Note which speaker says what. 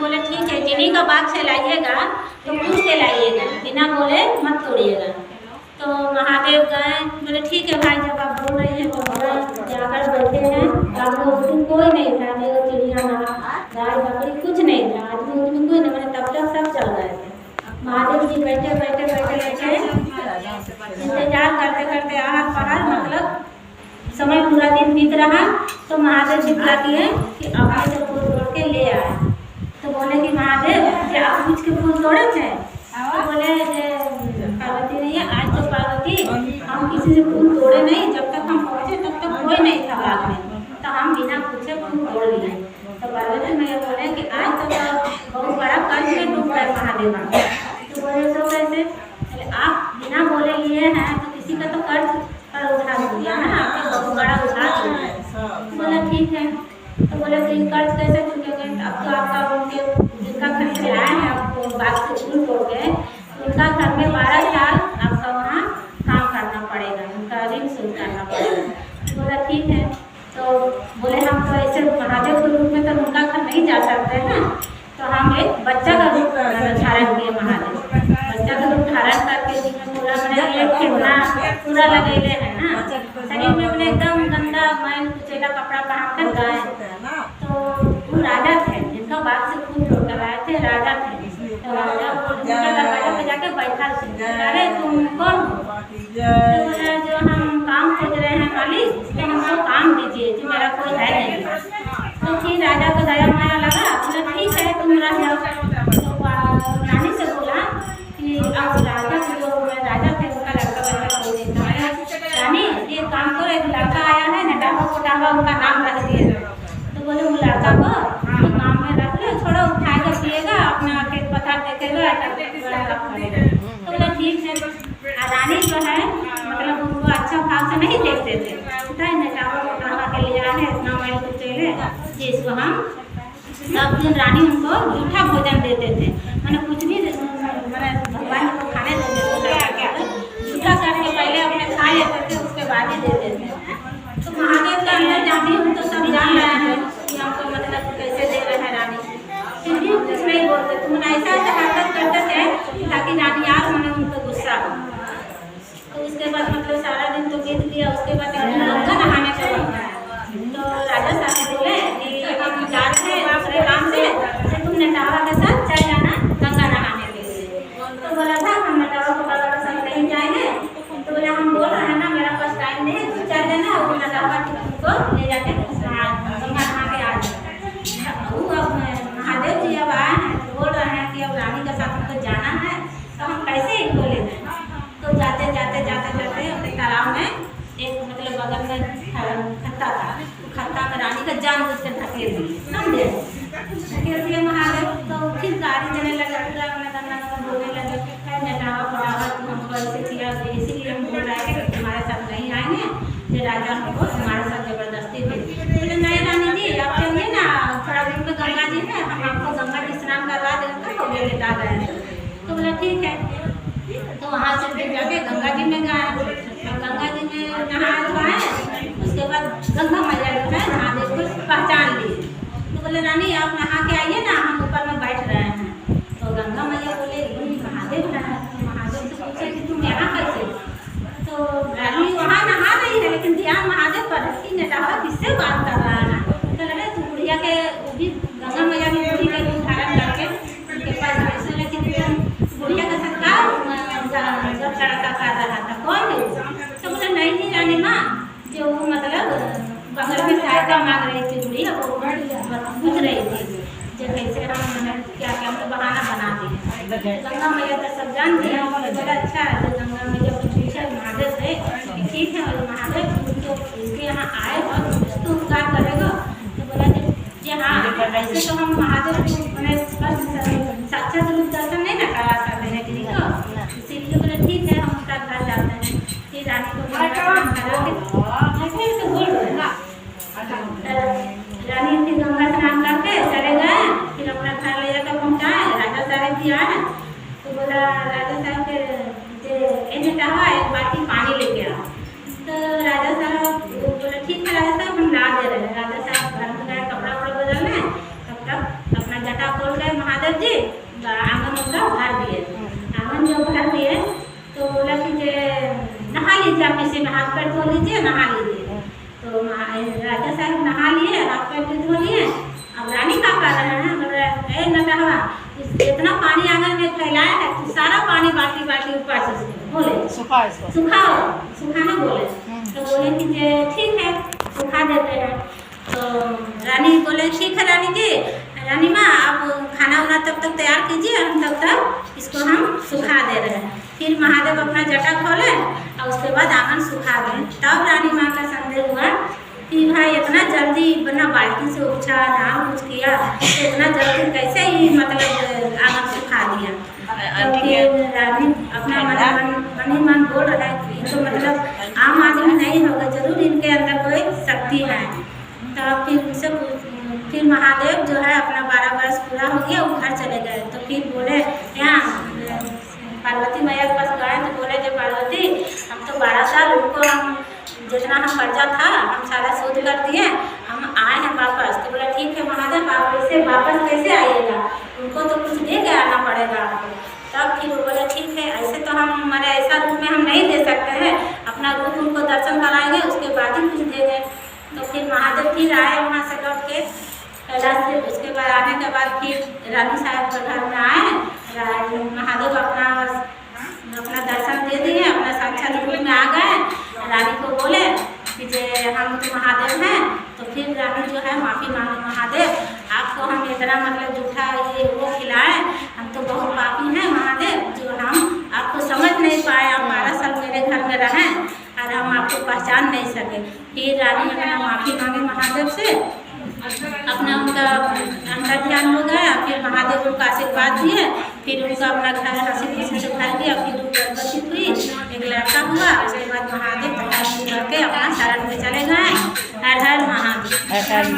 Speaker 1: बोले ठीक है, जिन्हीं का बाग से लाइएगा तो पूछ के लाइएगा, बिना बोले मत तोड़िएगा। तो महादेव गए, बोले ठीक है भाई, जब आप बोल रही हैं तो गए, जाकर बैठे हैं। अब उस दिन कोई नहीं था, नहीं चिड़िया ना गाय बकरी कुछ नहीं था, आदमी उदमी कोई नहीं, मैंने तब तक सब चल रहे थे। महादेव जी बैठे बैठे बैठे बैठे इंतजार करते करते आहट पहाड़ मतलब समय पूरा दिन बीत रहा। तो महादेव जी बुलाती है कि अपने से फूल तोड़ के ले आए। तो बोले कि महादेव क्या आप कुछ के फूल तोड़े थे? तो बोले पार्वती नहीं है, आज तो पार्वती हम किसी से फूल तोड़े नहीं, जब तक हम पहुँचे तब तक कोई नहीं था बाग में, तो हम बिना पूछे फूल तोड़ लिए। तो पार्वती मैया बोले कि आज तो बहुत बड़ा कर्ज में डूब गए महादेव। तो बोले तो कैसे? आप बिना बोले लिए हैं तो किसी का तो कर्ज पर उधार हो गया है ना, आपने बहुत बड़ा उधार हो गया। बोला ठीक है। तो बोले कि कर्ज कैसे चुकेंगे? अब तो आपका उनके जिनका घर से आए हैं आपको बाग से फूल तोड़ के, उनका घर में 12 साल आपका वहाँ काम करना पड़ेगा, उनका ऋण शोध करना पड़ेगा। बोला ठीक है। तो बोले हम तो ऐसे महादेव के रूप में तो उनका घर नहीं जा सकते हैं, तो हम एक बच्चा का रूप धारण किए। महादेव बच्चा का रूप धारण करके जिसमें पूरा मैंने एक खिलौना पूरा लगेले है ना, शरीर में मैंने एकदम गंदा मैल कुचेला कपड़ा पहन कर गए। तो वो राजा थे, जिनका बाग से फूल तोड़ कर आए थे, राजा थे। तो राजा उनके दरवाजे पे जाके बैठा, अरे तुम कौन हो? तो बोला जो हम काम खोज रहे हैं मालिक, तो हमको काम दीजिए, जो मेरा कोई है नहीं। तो फिर राजा को दया माया लगा, बोला ठीक है तुम रह जाओ। तो रानी से बोला कि अब राजा जो राजा थे उनका लड़का बच्चा कोई नहीं था, रानी ये काम करो, एक लड़का आया है नटावा कोटावा उनका नाम रख दिए। तो बोले वो लड़का को काम में रख लो, छोड़ो खाएगा पिएगा अपना खेत पथार देखेगा, तो बोला ठीक है। रानी जो है मतलब उनको अच्छा भाव से नहीं देखते थे, नटावा कोटावा के लिए है इतना मैल कुचेले जिसको हम सब दिन रानी उनको जूठा भोजन देते थे, मैंने कुछ भी मैंने भगवान को खाने देते थे, जूठा करके पहले अपने खा लेते थे, उसके बाद ही देते थे। तो महादेव के अंदर जाती हूँ तो सब जान रहे हैं कि हमको मतलब कैसे दे रहे हैं रानी, फिर भी कुछ नहीं बोलते। तुम ऐसा ऐसा हरकत करते थे ताकि रानी यार मैंने उनको गुस्सा हो। तो उसके बाद मतलब सारा दिन तो बीत गया, उसके बाद गंगा नहाने का वक्त है। तो राजा साहब बोले कि हम जा रहे हैं दूसरे काम से, तुम नटावा के साथ चल जाना गंगा नहाने के लिए। तो बोला था हम नटावा कोटावा के साथ नहीं जाएंगे। तो बोला हम बोल रहे हैं ना मेरा पास टाइम नहीं है, तुम चल देना, वो नटावा तुमको ले जाके गंगा नहा के आ जाए। वो अब महादेव जी अब आए हैं तो बोल रहे हैं कि अब रानी के साथ हमको जाना है, तो हम कैसे इनको ले जाएं? तो जाते जाते जाते जाते अपने तालाब में एक मतलब बगल में खत्ता था, खत्ता में रानी का जान बुझ कर धकेल दिए, समझे? धकेल दिए महादेव। तो फिर गाड़ी देने लगे, पूरा गंगा बोलने लगे नटावा कोटावा तुम हमको ऐसे किया, इसीलिए हम बोल रहे थे कि तुम्हारे साथ नहीं आएंगे, जो राजा हमको तुम्हारे साथ जबरदस्ती थी। बोले नहीं रानी जी आप चलिए ना, थोड़ा दूर पे गंगा जी है, हम आपको गंगा जी स्नान करवा देंगे, हो गया लेटा गए। तो बोला ठीक है। तो वहाँ से फिर जाके गंगा जी में गए, गंगा जी में नहा धोए, उसके बाद गंगा मैया जो है महादेव को पहचान लिए। तो बोले रानी आप नहा के आइए ना, हम ऊपर में बैठ रहे हैं। तो गंगा मैया बोले महादेव है, तो महादेव से पूछे कि तुम यहाँ कैसे? तो रानी वहाँ नहा रही है लेकिन ध्यान महादेव पर है कि नटावा किससे बात कर रहा है। तो लगे तू बुढ़िया के भी गंगा मैया की बुढ़ी का रूप धारण करके उनके पास ऐसे, लेकिन बुढ़िया का सरकार जब लड़का कर रहा था कौन है? तो बोले नहीं जी रानी माँ, जो वो मतलब बगल में सहायता मांग रही थी बुढ़िया, वो पूछ रही थी जो कैसे हम क्या क्या हम बहाना बना दिए। गंगा मैया तो सब जान दिया, बोला अच्छा जो गंगा मैया को पूछा महादेव से कि ठीक है और महादेव तो इसके यहाँ आए और कुछ तो उपकार करेगा। तो बोला जी हाँ, ऐसे तो हम महादेव को साक्षात रूप दर्शन नहीं ना करा सकते हैं किसी को, इसीलिए बोले ठीक है हम उसका घर जाते हैं। फिर रानी को रानी फिर गंगा स्नान करके चले गए, फिर अपना घर ले जाकर पहुँचाए। राजा साहब भी आए तो बोला राजा साहब के नटावा एक बाल्टी पानी लेके आ। तो राजा साहब बोला ठीक है राजा साहब हम ला दे रहे हैं। राजा साहब घर में गए कपड़ा वपड़ा बदलने, तब तक अपना जटा खोल के महादेव जी आंगन उनका भर दिए। आंगन जो भर दिए तो बोला कि जे नहा लीजिए, आप इसी में हाथ पैर धो लीजिए, नहा लीजिए। तो राजा साहब नहा लिए, हाथ पैर भी धो लिए। अब रानी का कर रहे हैं, बोल रहे ए नटहवा, इतना पानी आंगन में फैलाया है तो सारा पानी बाल्टी बाल्टी ऊपर से बोले सुखाने बोले। तो बोले कि जे ठीक है सुखा देते हैं। तो रानी बोले ठीक है रानी जी, रानी माँ आप खाना वाना तब तक तैयार कीजिए, हम तब तक इसको हम सुखा दे रहे हैं। फिर महादेव अपना जटा खोले और उसके बाद आंगन सुखा दें। तब रानी माँ का संदेह हुआ कि भाई इतना जल्दी बिना बाल्टी से उपछा ना कुछ किया तो इतना जल्दी कैसे ही मतलब आंगन सुखा दिया। तो फिर रानी अपना मन बोल रहा है कि तो मतलब आम आदमी नहीं होगा, जरूर इनके अंदर कोई शक्ति है। तब फिर उनसे फिर महादेव जो है अपना 12 वर्ष पूरा हो गया, वो घर चले गए। तो फिर बोले यहाँ पार्वती मैया के पास गए तो बोले कि पार्वती हम तो 12 साल उनको हम जितना हम कर्जा था हम सारा शोध कर दिए, हम आए हैं वापस। तो बोला ठीक है महादेव आप ऐसे वापस कैसे आइएगा, उनको तो कुछ दे के आना पड़ेगा आपको। तब फिर वो बोले ठीक है ऐसे तो हम हमारे ऐसा रूप में हम नहीं दे सकते हैं, अपना रूप उनको दर्शन कराएंगे उसके बाद ही कुछ देंगे। तो फिर महादेव फिर आए वहाँ से लौट के कैलाश से। उसके बाद आने के बाद फिर रानी साहब के घर में आए, महादेव अपना दर्शन दे दिए, अपना साक्षात रूप में आ गए। रानी को बोले कि जे हम तो महादेव हैं। तो फिर रानी जो है माफ़ी मांगे, महादेव आपको हम इतना मतलब जूठा ये वो खिलाए, हम तो बहुत पापी हैं महादेव, जो हम आपको समझ नहीं पाए, आप 12 साल मेरे घर में रहें और हम आपको पहचान नहीं सके। फिर रानी अपना माफ़ी मांगे महादेव से, अपना उनका अंदर ध्यान हो गया। फिर महादेव उनका आशीर्वाद दिए, फिर उनका अपना घर हंसी खुशी से भर दिया। फिर वो गर्भवती हुई, एक लड़का हुआ। उसके बाद महादेव करके अपना शरण में चले गए। हर हर महादेव।